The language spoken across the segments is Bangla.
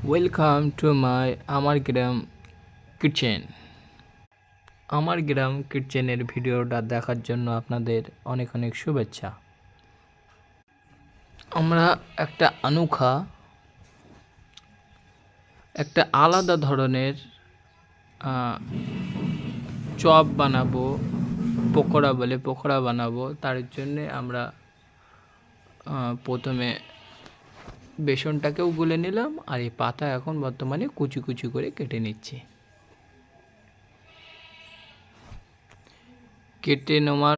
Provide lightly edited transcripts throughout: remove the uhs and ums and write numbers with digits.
ওয়েলকাম টু মাই আমার গ্রাম কিচেন। আমার গ্রাম কিচেনের ভিডিওটা দেখার জন্য আপনাদের অনেক অনেক শুভেচ্ছা। আমরা একটা অনূখা, একটা আলাদা ধরনের চপ বানাবো, পকোড়া বলে পকোড়া বানাবো। তার জন্যে আমরা প্রথমে বেসনটাকেও গুলে নিলাম, আর এই পাতা এখন বর্তমানে কুচি কুচি করে কেটে নিচ্ছি। কেটে নেওয়ার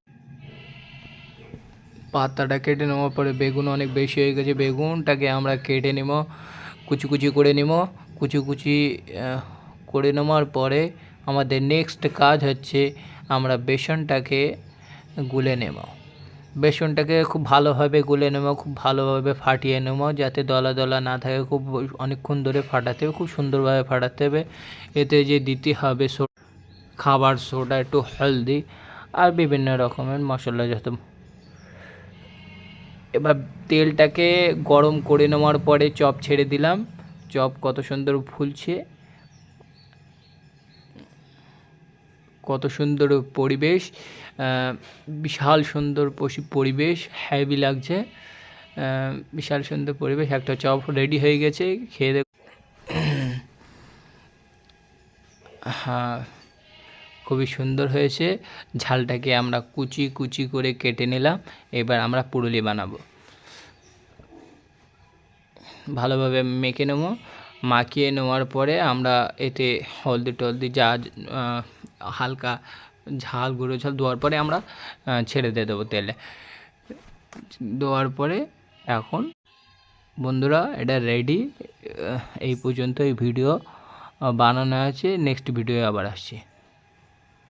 পাতাটা কেটে নেওয়ার পরে বেগুন অনেক বেশি হয়ে গেছে, বেগুনটাকে আমরা কেটে নেব, কুচি কুচি করে নেব। কুচি কুচি করে নেওয়ার পরে আমাদের নেক্সট কাজ হচ্ছে আমরা বেসনটাকে গুলে নেব। বেসনটাকে খুব ভালোভাবে গুলে নেব, খুব ভালোভাবে ফাটিয়ে নেব যাতে দলা দলা না থাকে। খুব অনেকক্ষণ ধরে ফাটাতে হবে, খুব সুন্দরভাবে ফাটাতে হবে। এতে যে দিতে হবে খাবার সোডা, একটু হলদি আর বিভিন্ন রকমের মশলা যত। এবার তেলটাকে গরম করে নেওয়ার পরে চপ ছেড়ে দিলাম। চপ কত সুন্দর ফুলছে, কত সুন্দর পরিবেশ, বিশাল সুন্দর পরিবেশ, হ্যাভি লাগছে, বিশাল সুন্দর পরিবেশ। একটা চপ রেডি হয়ে গেছে, খেয়ে দেখ। হ্যাঁ, খুবই সুন্দর হয়েছে। ঝালটাকে আমরা কুচি কুচি করে কেটে নিলাম। এবার আমরা পুরুলি বানাবো। ভালোভাবে মেখে নেব। মাখিয়ে নেওয়ার পরে আমরা এতে হলদি টলদি যা হালকা ঝাল, গুঁড়ো ঝাল দেওয়ার পরে আমরা ছেড়ে দিয়ে দেবো তেলে। দেওয়ার পরে এখন বন্ধুরা এটা রেডি। এই পর্যন্ত এই ভিডিও বানানো আছে, নেক্সট ভিডিও আবার আসছে।